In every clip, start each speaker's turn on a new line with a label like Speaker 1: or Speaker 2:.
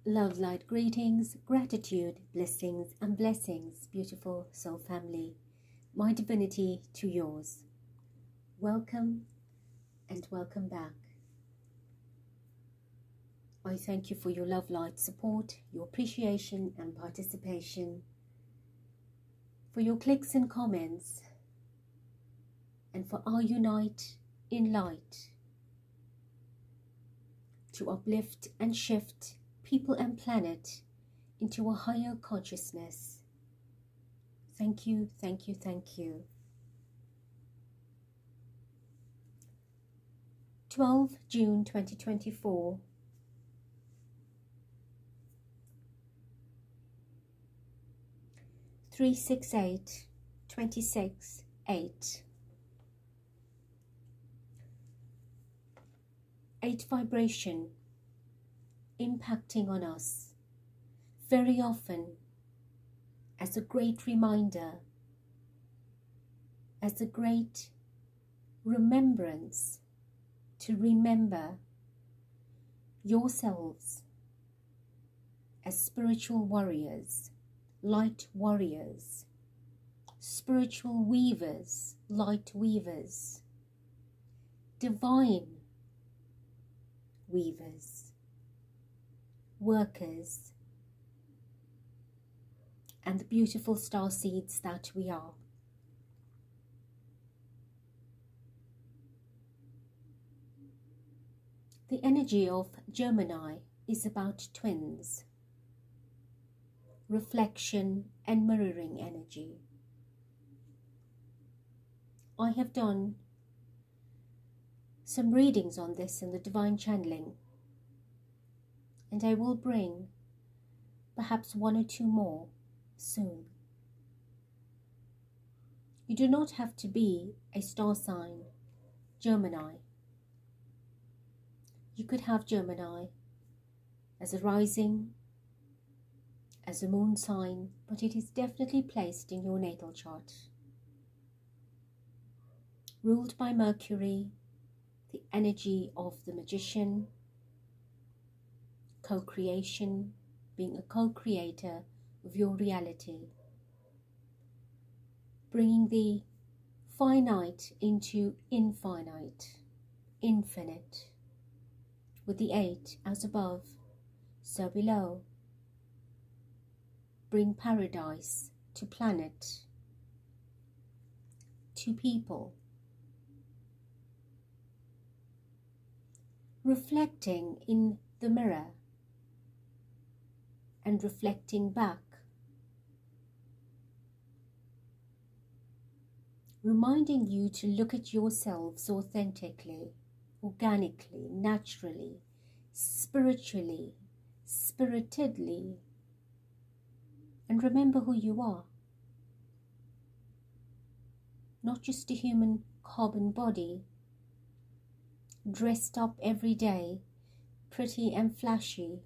Speaker 1: Love, light, greetings, gratitude, blessings and blessings, beautiful soul family. My divinity to yours. Welcome and welcome back. I thank you for your love, light, support, your appreciation and participation, for your clicks and comments, and for our unite in light to uplift and shift people and planet into a higher consciousness. Thank you, thank you, thank you. 12 June 2024. Three 6 8 26 8. 8 vibration impacting on us very often as a great reminder, as a great remembrance to remember yourselves as spiritual warriors, light warriors, spiritual weavers, light weavers, divine weavers, workers, and the beautiful star seeds that we are. The energy of Gemini is about twins, reflection and mirroring energy. I have done some readings on this in the Divine Channeling, and I will bring perhaps 1 or 2 more soon. You do not have to be a star sign Gemini. You could have Gemini as a rising, as a moon sign, but it is definitely placed in your natal chart. Ruled by Mercury, the energy of the magician, co-creation, being a co-creator of your reality, bringing the finite into infinite, infinite, with the 8 as above, so below. Bring paradise to planet, to people. Reflecting in the mirror and reflecting back, reminding you to look at yourselves authentically, organically, naturally, spiritually, spiritedly, and remember who you are. Not just a human carbon body, dressed up every day, pretty and flashy,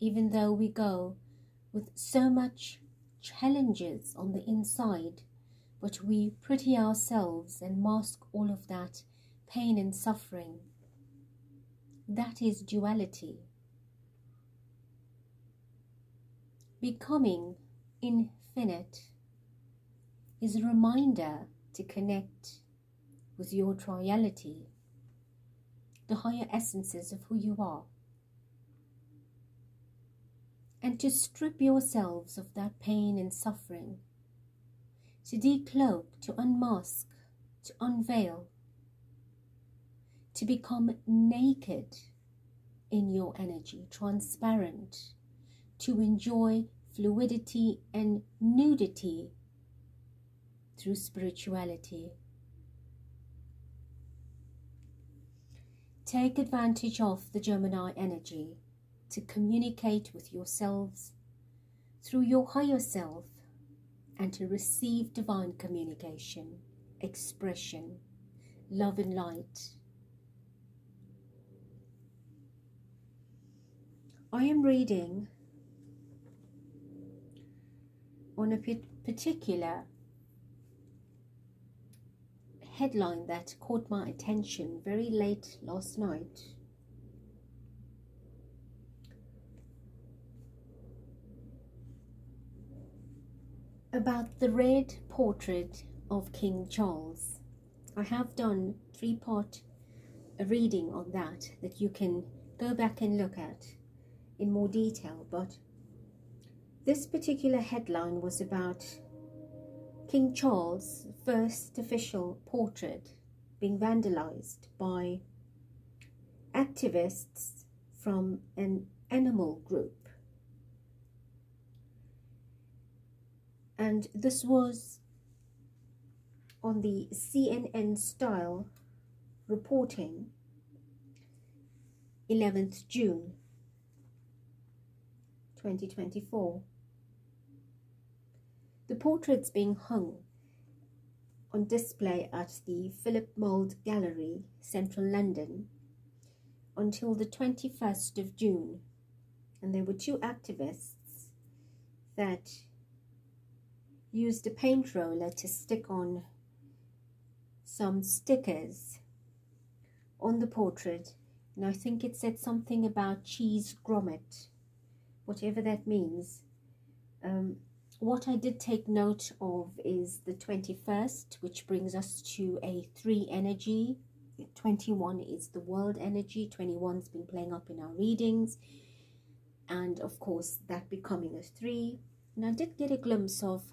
Speaker 1: even though we go with so much challenges on the inside, but we pretty ourselves and mask all of that pain and suffering. That is duality. Becoming infinite is a reminder to connect with your triality, the higher essences of who you are, and to strip yourselves of that pain and suffering, to decloak, to unmask, to unveil, to become naked in your energy, transparent, to enjoy fluidity and nudity through spirituality. Take advantage of the Gemini energy to communicate with yourselves through your higher self and to receive divine communication, expression, love and light. I am reading on a particular headline that caught my attention very late last night. about the red portrait of King Charles. I have done 3-part reading on that you can go back and look at in more detail, but this particular headline was about King Charles' first official portrait being vandalized by activists from an animal group. And this was on the CNN style reporting 11th June 2024. The portraits being hung on display at the Philip Mould Gallery, Central London, until the 21st of June. And there were 2 activists that used a paint roller to stick on some stickers on the portrait, and I think it said something about cheese grommet, whatever that means. What I did take note of is the 21st, which brings us to a 3 energy. 21 is the world energy. 21's been playing up in our readings, and of course that becoming a 3. And I did get a glimpse of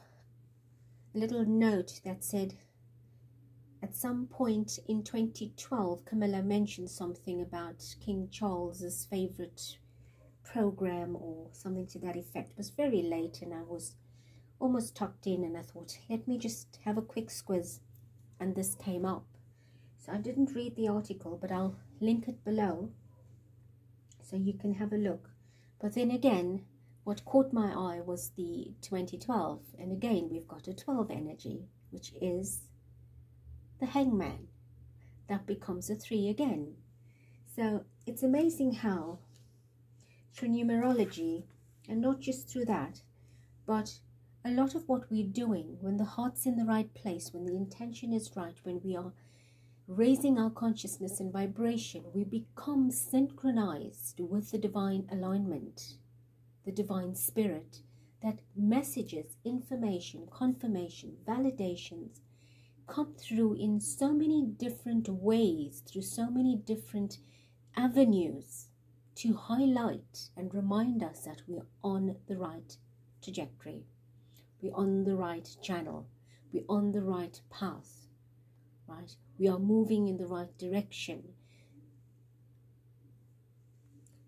Speaker 1: a little note that said at some point in 2012 Camilla mentioned something about King Charles's favorite program or something to that effect. It was very late and I was almost tucked in, and I thought, let me just have a quick squiz, and this came up. So I didn't read the article, but I'll link it below so you can have a look. But then again, what caught my eye was the 2012, and again we've got a 12 energy, which is the hangman. That becomes a 3 again. So it's amazing how through numerology, and not just through that, but a lot of what we're doing, when the heart's in the right place, when the intention is right, when we are raising our consciousness and vibration, we become synchronized with the divine alignment, the divine spirit, that messages, information, confirmation, validations come through in so many different ways, through so many different avenues, to highlight and remind us that we're on the right trajectory. We're on the right channel. We're on the right path, right? We are moving in the right direction.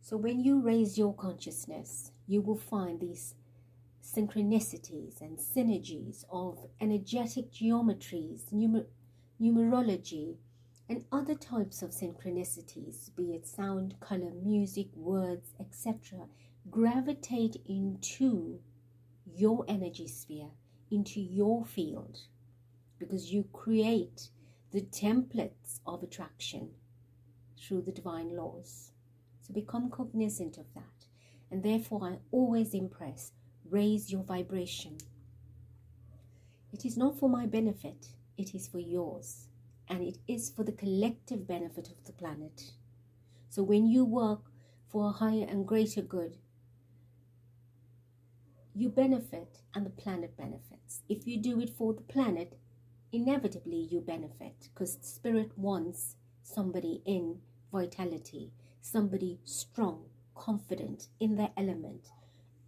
Speaker 1: So when you raise your consciousness, you will find these synchronicities and synergies of energetic geometries, numerology, and other types of synchronicities, be it sound, color, music, words, etc., gravitate into your energy sphere, into your field, because you create the templates of attraction through the divine laws. So become cognizant of that. And therefore I always impress, raise your vibration. It is not for my benefit, it is for yours. And it is for the collective benefit of the planet. So when you work for a higher and greater good, you benefit and the planet benefits. If you do it for the planet, inevitably you benefit, because spirit wants somebody in vitality, somebody strong, confident, in their element,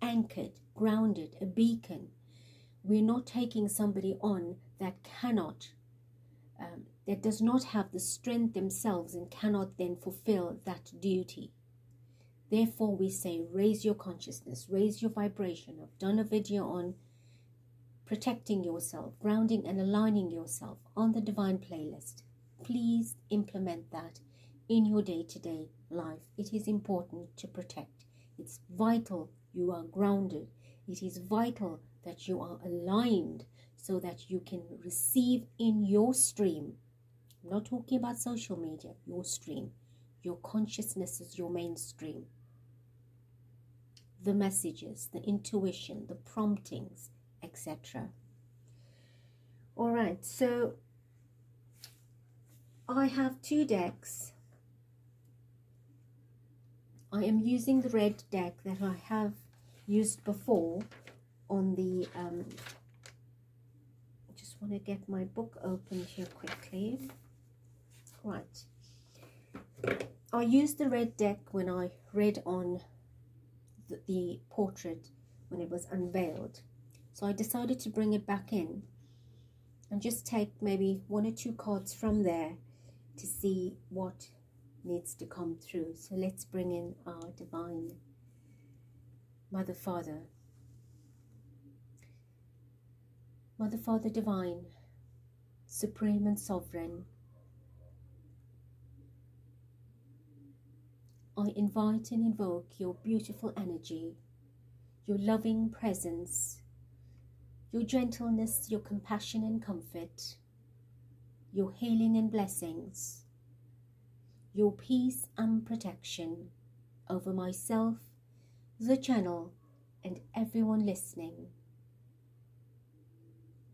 Speaker 1: anchored, grounded, a beacon. We're not taking somebody on that cannot, that does not have the strength themselves and cannot then fulfill that duty. Therefore, we say, raise your consciousness, raise your vibration. I've done a video on protecting yourself, grounding and aligning yourself on the divine playlist. Please implement that in your day-to-day life. It is important to protect. It's vital you are grounded. It is vital that you are aligned so that you can receive in your stream. I'm not talking about social media, your stream. Your consciousness is your mainstream. The messages, the intuition, the promptings, etc. All right, so I have 2 decks. I am using the red deck that I have used before on the want to get my book open here quickly. Right. I used the red deck when I read on the portrait when it was unveiled. So I decided to bring it back in and just take maybe 1 or 2 cards from there to see what needs to come through. So let's bring in our Divine Mother Father. Mother Father Divine, Supreme and Sovereign, I invite and invoke your beautiful energy, your loving presence, your gentleness, your compassion and comfort, your healing and blessings, your peace and protection over myself, the channel, and everyone listening.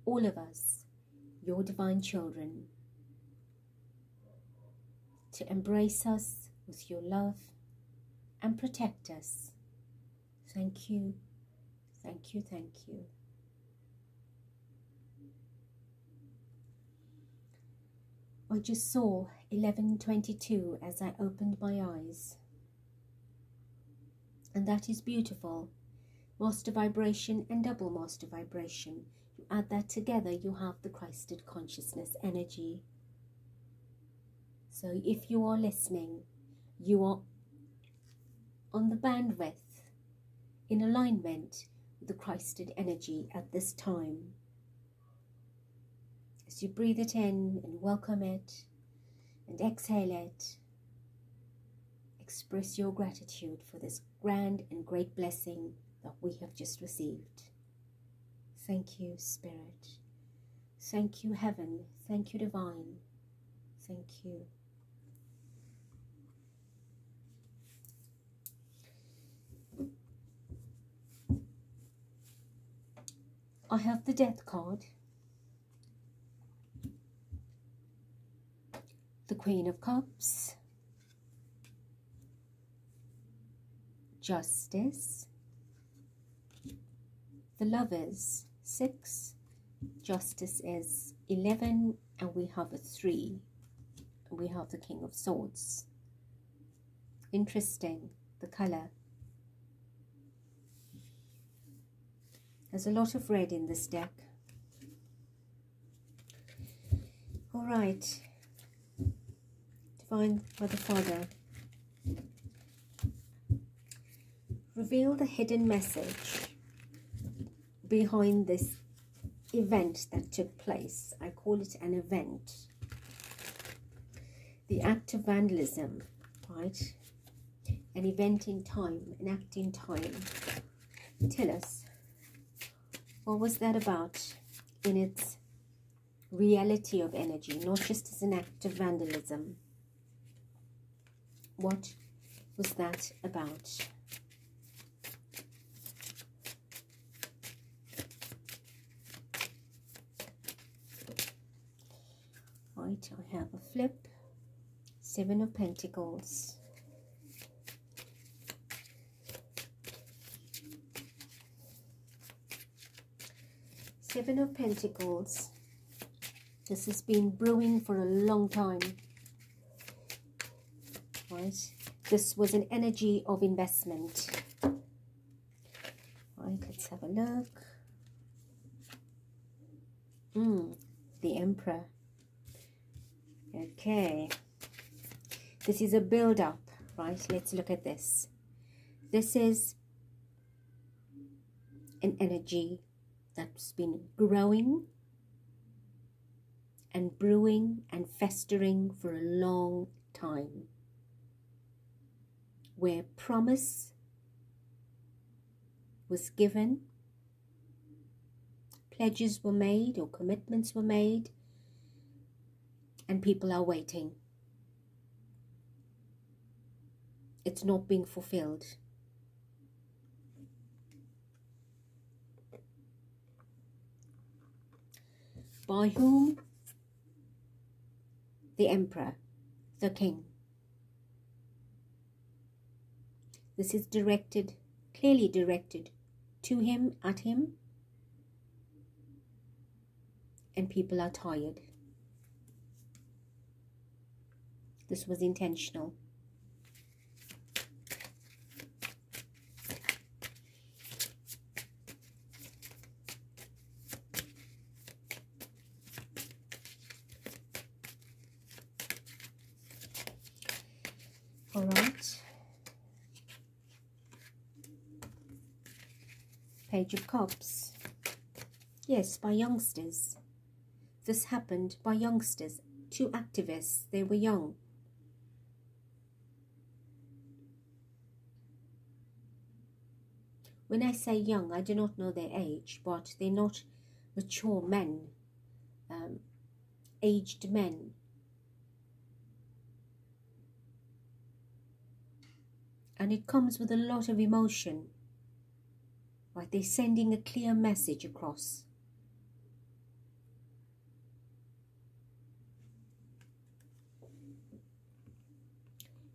Speaker 1: All of us, your divine children, to embrace us with your love and protect us. Thank you, thank you, thank you. I just saw 11:22 as I opened my eyes, and that is beautiful. Master vibration and double master vibration. You add that together, you have the Christed consciousness energy. So if you are listening, you are on the bandwidth, in alignment with the Christed energy at this time. As you breathe it in and welcome it and exhale it, express your gratitude for this grand and great blessing that we have just received. Thank you, Spirit. Thank you, Heaven. Thank you, Divine. Thank you. I have the Death card, the Queen of Cups, Justice, the Lovers, 6, Justice is 11, and we have a 3, and we have the King of Swords. Interesting, the colour. There's a lot of red in this deck. All right, Divine Mother Father, reveal the hidden message behind this event that took place. I call it an event. The act of vandalism, right? An event in time, an act in time. Tell us, what was that about in its reality of energy, not just as an act of vandalism? What was that about? Right, I have a flip, 7 of Pentacles. Seven of Pentacles. This has been brewing for a long time. Right. This was an energy of investment. Right, let's have a look. The Emperor. Okay. This is a build-up, right? Let's look at this. This is an energy that's been growing and brewing and festering for a long time, where promise was given, pledges were made or commitments were made, and people are waiting. It's not being fulfilled. By whom? The Emperor, the King. This is directed, clearly directed to him, at him, and people are tired. This was intentional. All right. Page of Cups. Yes, by youngsters. This happened by youngsters. 2 activists. They were young. When I say young, I do not know their age, but they're not mature men, aged men. And it comes with a lot of emotion. Right? They're sending a clear message across.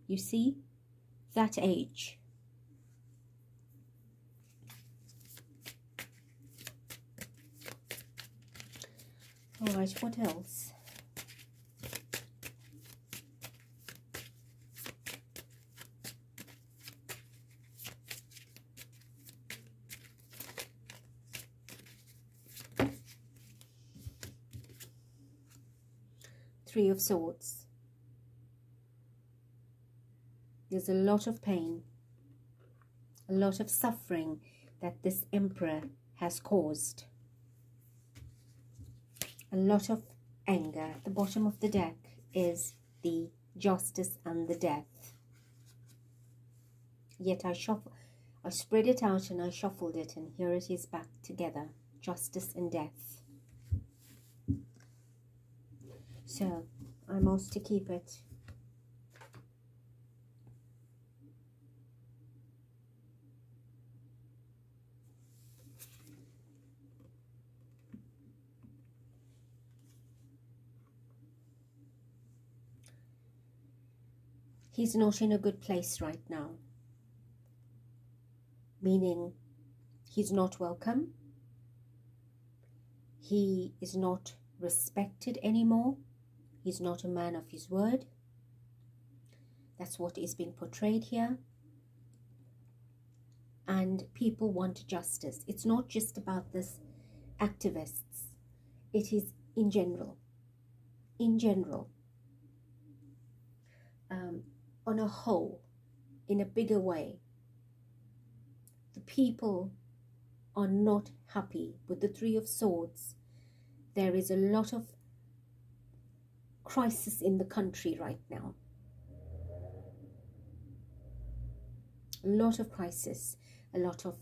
Speaker 1: You see? That age. All right, what else? Three of Swords. There's a lot of pain, a lot of suffering that this Emperor has caused. A lot of anger. At the bottom of the deck is the Justice and the Death. Yet I spread it out and I shuffled it, and here it is back together. Justice and Death. So I'm asked to keep it. He's not in a good place right now. Meaning he's not welcome. He is not respected anymore. He's not a man of his word. That's what is being portrayed here. And people want justice. It's not just about this activists. It is in general. In general. On a whole, in a bigger way, the people are not happy with the Three of Swords. There is a lot of crisis in the country right now. A lot of crisis, a lot of,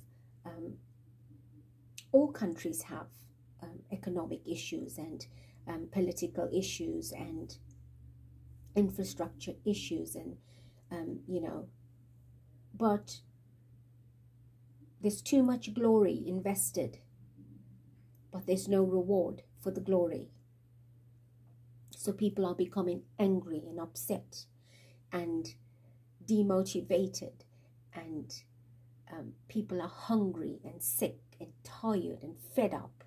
Speaker 1: all countries have economic issues and political issues and infrastructure issues and, you know, but there's too much glory invested, but there's no reward for the glory. So people are becoming angry and upset and demotivated, and people are hungry and sick and tired and fed up,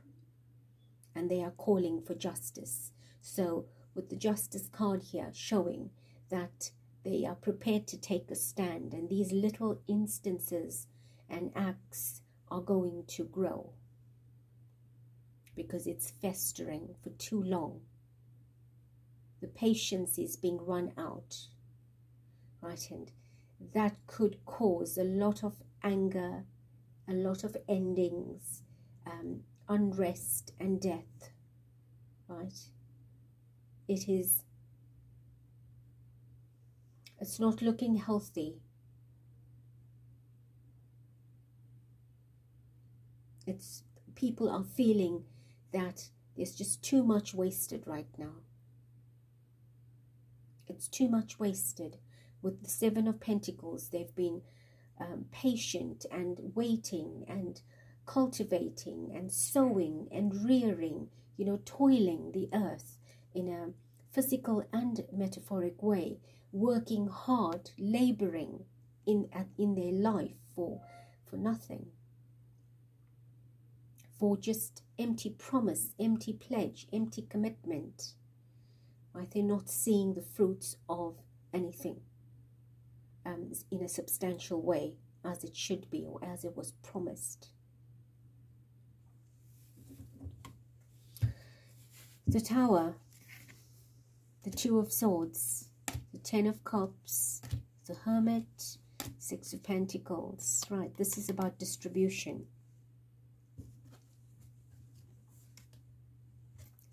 Speaker 1: and they are calling for justice. So with the Justice card here showing that they are prepared to take a stand, and these little instances and acts are going to grow because it's festering for too long. The patience is being run out, right? And that could cause a lot of anger, a lot of endings, unrest and death, right? It's not looking healthy. People are feeling that there's just too much wasted right now. It's too much wasted. With the Seven of Pentacles, they've been patient and waiting and cultivating and sowing and rearing, you know, toiling the earth in a physical and metaphoric way, working hard, laboring in their life for nothing. for just empty promise, empty pledge, empty commitment. Right? They're not seeing the fruits of anything in a substantial way, as it should be, or as it was promised. The Tower, the Two of Swords, the Ten of Cups, the Hermit, Six of Pentacles. Right, this is about distribution.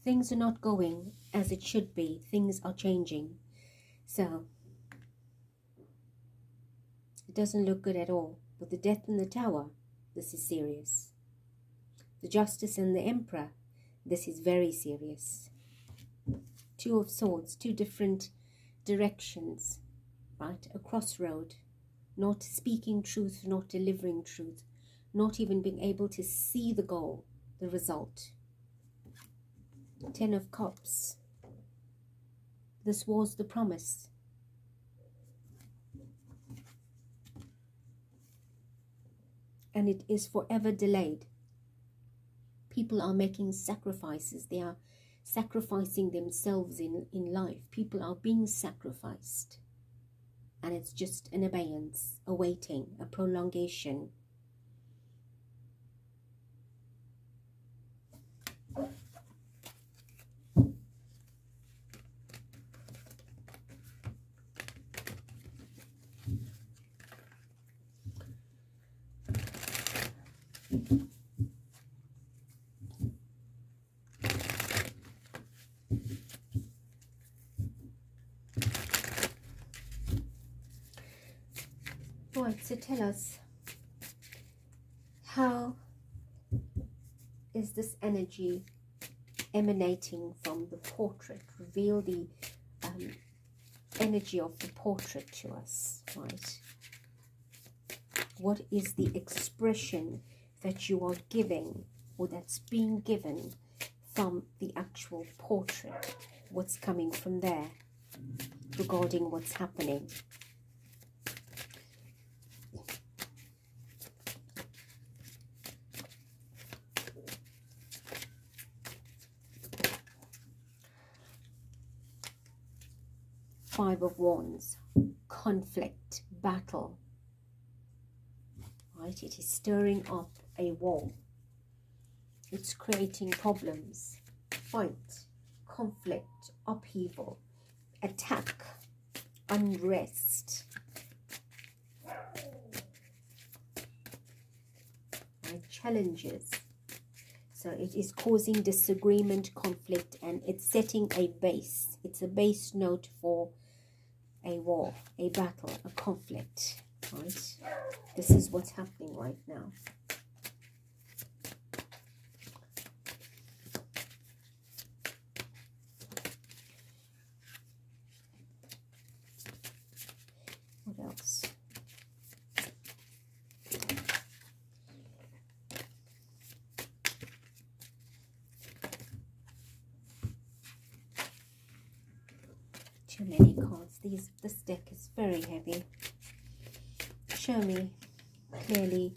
Speaker 1: Things are not going as it should be. Things are changing. So, it doesn't look good at all. But the Death in the Tower, this is serious. The Justice and the Emperor, this is very serious. Two of Swords, two different directions, right? A crossroad, not speaking truth, not delivering truth, not even being able to see the goal, the result. Ten of Cups. This was the promise. And it is forever delayed. People are making sacrifices. They are sacrificing themselves in life. People are being sacrificed. And it's just an abeyance, a waiting, a prolongation. Right, so tell us, how is this energy emanating from the portrait? Reveal the energy of the portrait to us, right? What is the expression that you are giving, or that's being given from the actual portrait? What's coming from there regarding what's happening? Five of Wands, conflict, battle. Right, it is stirring up a war. It's creating problems, fight, conflict, upheaval, attack, unrest. Right, challenges. So it is causing disagreement, conflict, and it's setting a base. It's a base note for a war, a battle, a conflict, right? This is what's happening right now. What else? Too many cards. This deck is very heavy. Show me clearly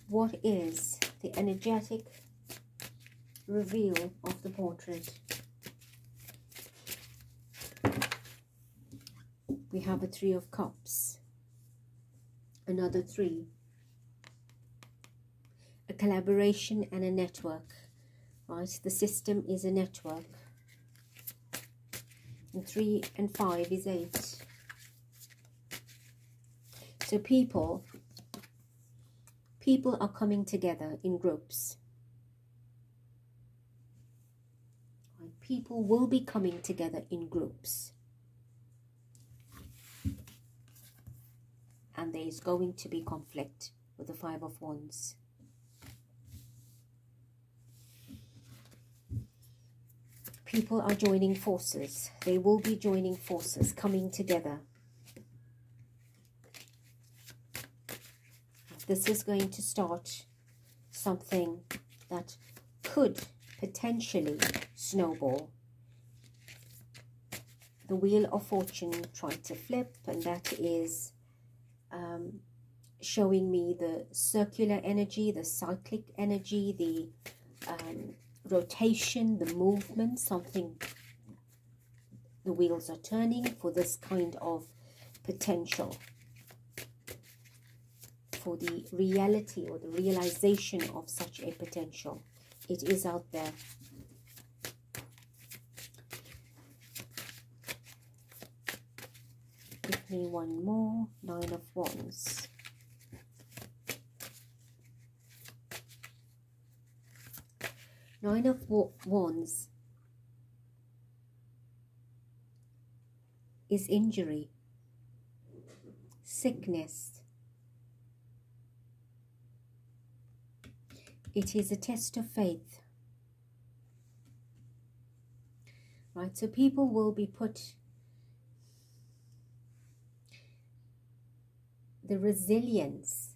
Speaker 1: what is the energetic reveal of the portrait. We have a Three of Cups, another three, a collaboration and a network, right? The system is a network. And 3 and 5 is 8. So people are coming together in groups. Right? People will be coming together in groups. And there is going to be conflict with the Five of Wands. People are joining forces. They will be joining forces, coming together. This is going to start something that could potentially snowball. The Wheel of Fortune tried to flip, and that is showing me the circular energy, the cyclic energy, the rotation, the movement, something, the wheels are turning for this kind of potential, for the reality or the realization of such a potential. It is out there. Give me one more. 9 of Wands. Nine of Wands is injury, sickness. It is a test of faith. Right, so people will be put, the resilience,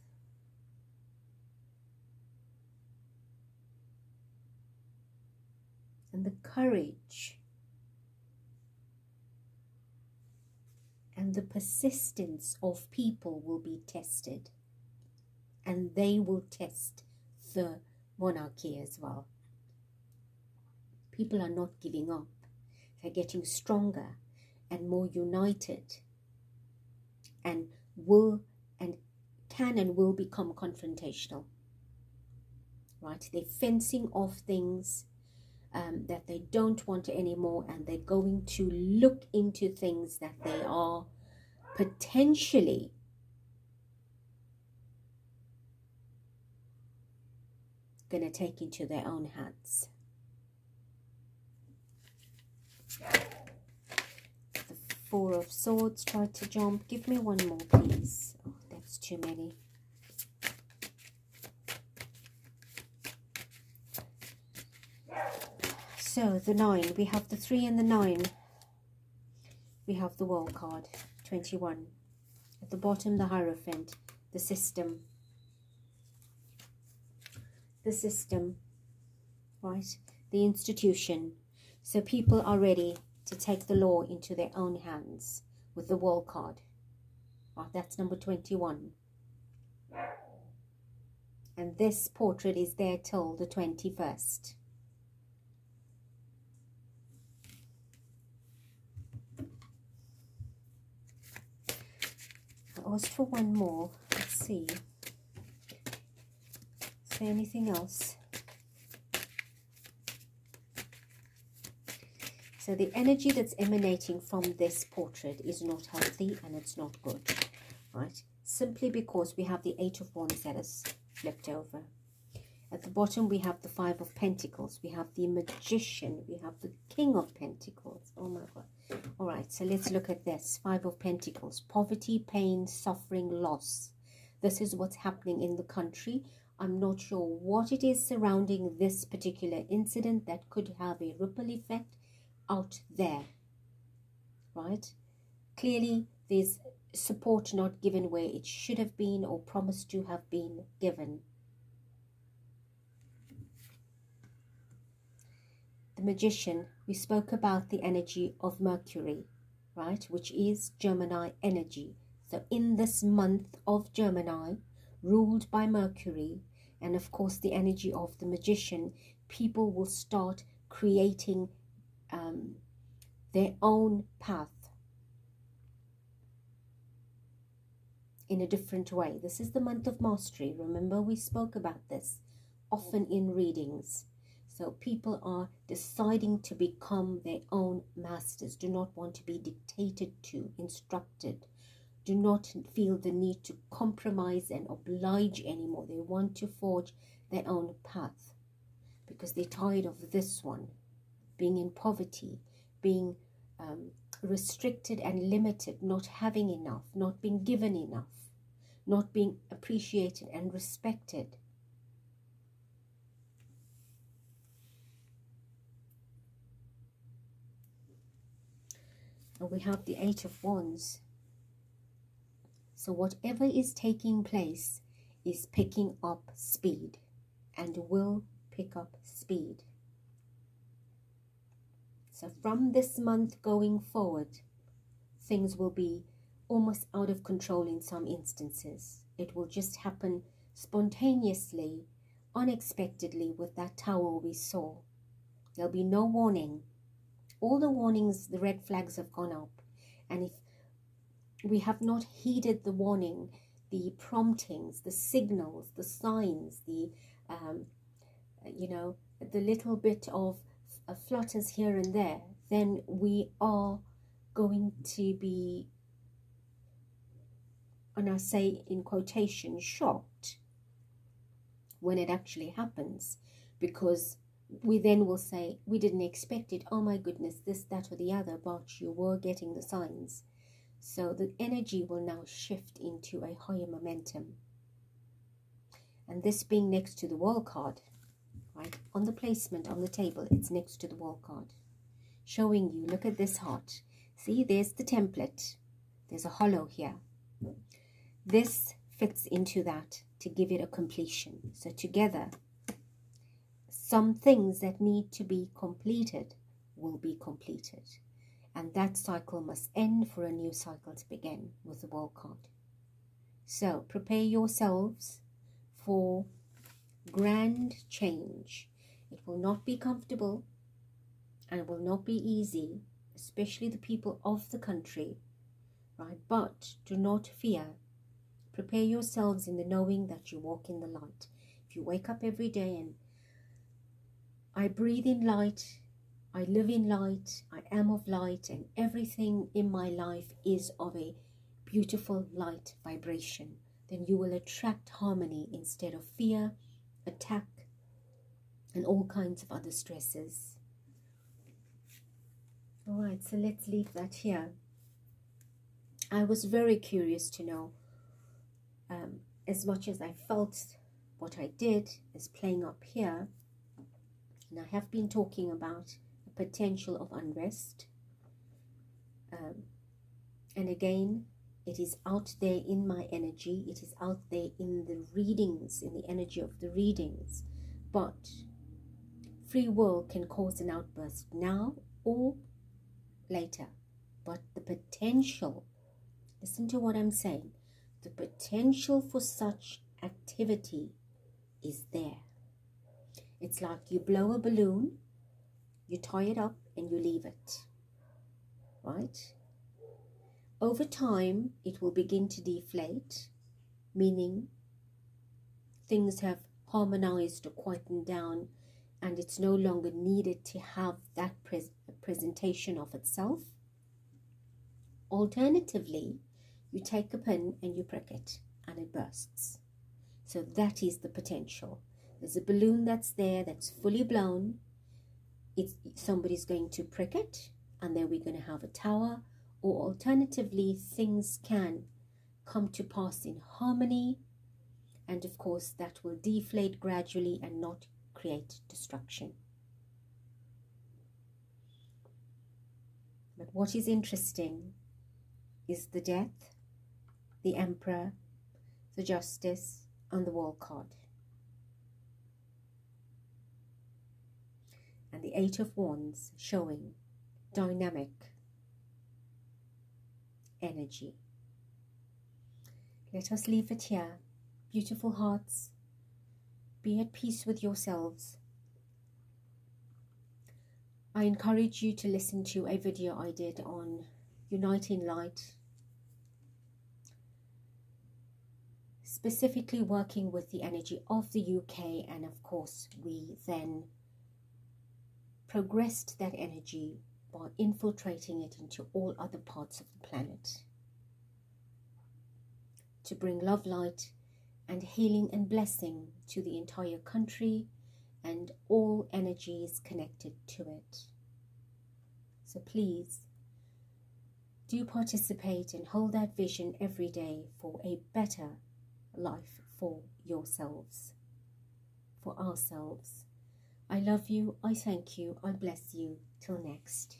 Speaker 1: and the courage and the persistence of people will be tested, and they will test the monarchy as well. People are not giving up. They're getting stronger and more united, and will and can and will become confrontational. Right? They're fencing off things that they don't want anymore, and they're going to look into things that they are potentially going to take into their own hands. The Four of Swords tried to jump. Give me one more, please. Oh, that's too many. So the 9, we have the 3 and the 9. We have the World card, 21. At the bottom, the Hierophant, the system. The system, right? The institution. So people are ready to take the law into their own hands with the World card. Right, that's number 21. And this portrait is there till the 21st. I asked for one more. Let's see. Is there anything else? So the energy that's emanating from this portrait is not healthy and it's not good, right? Simply because we have the 8 of Wands that is flipped over. At the bottom, we have the 5 of Pentacles. We have the Magician. We have the King of Pentacles. Oh my God. All right, so let's look at this. 5 of Pentacles. Poverty, pain, suffering, loss. This is what's happening in the country. I'm not sure what it is surrounding this particular incident that could have a ripple effect out there, right? Clearly, there's support not given where it should have been or promised to have been given. The Magician, we spoke about the energy of Mercury, right, which is Gemini energy. So in this month of Gemini, ruled by Mercury, and of course the energy of the Magician, people will start creating their own path in a different way. This is the month of mastery. Remember, we spoke about this often in readings. So people are deciding to become their own masters, do not want to be dictated to, instructed, do not feel the need to compromise and oblige anymore. They want to forge their own path because they're tired of this one, being in poverty, being restricted and limited, not having enough, not being given enough, not being appreciated and respected. And we have the 8 of Wands. So whatever is taking place is picking up speed and will pick up speed. So from this month going forward, things will be almost out of control in some instances. It will just happen spontaneously, unexpectedly with that tower we saw. There'll be no warning. All the warnings, the red flags have gone up. And if we have not heeded the warning, the promptings, the signals, the signs, the, the little bit of flutters here and there, then we are going to be, and I say in quotation, shocked when it actually happens, because we then will say, we didn't expect it, oh my goodness, this, that, or the other, but you were getting the signs. So the energy will now shift into a higher momentum. And this being next to the World card, right, on the placement on the table, it's next to the World card, showing you, look at this heart. See, there's the template. There's a hollow here. This fits into that to give it a completion. So together, some things that need to be completed will be completed. And that cycle must end for a new cycle to begin with the World card. So prepare yourselves for grand change. It will not be comfortable and it will not be easy, especially the people of the country, right? But do not fear. Prepare yourselves in the knowing that you walk in the light. If you wake up every day and I breathe in light, I live in light, I am of light, and everything in my life is of a beautiful light vibration, then you will attract harmony instead of fear, attack, and all kinds of other stresses. All right, so let's leave that here. I was very curious to know, as much as I felt what I did is playing up here, and I have been talking about a potential of unrest. And again, it is out there in my energy. It is out there in the readings, in the energy of the readings. But free will can cause an outburst now or later. But the potential, listen to what I'm saying, the potential for such activity is there. It's like you blow a balloon, you tie it up and you leave it, right? Over time, it will begin to deflate, meaning things have harmonized or quietened down and it's no longer needed to have that presentation of itself. Alternatively, you take a pin and you prick it and it bursts. So that is the potential. There's a balloon that's there, that's fully blown. Somebody's going to prick it, and then we're going to have a tower. Or alternatively, things can come to pass in harmony. And of course, that will deflate gradually and not create destruction. But what is interesting is the Death, the Emperor, the Justice, and the World card. And the Eight of Wands showing dynamic energy. Let us leave it here. Beautiful hearts, be at peace with yourselves. I encourage you to listen to a video I did on Uniting Light, specifically working with the energy of the UK, and of course we then progressed that energy by infiltrating it into all other parts of the planet to bring love, light, and healing and blessing to the entire country and all energies connected to it. So please do participate and hold that vision every day for a better life for yourselves, for ourselves. I love you, I thank you, I bless you. Till next.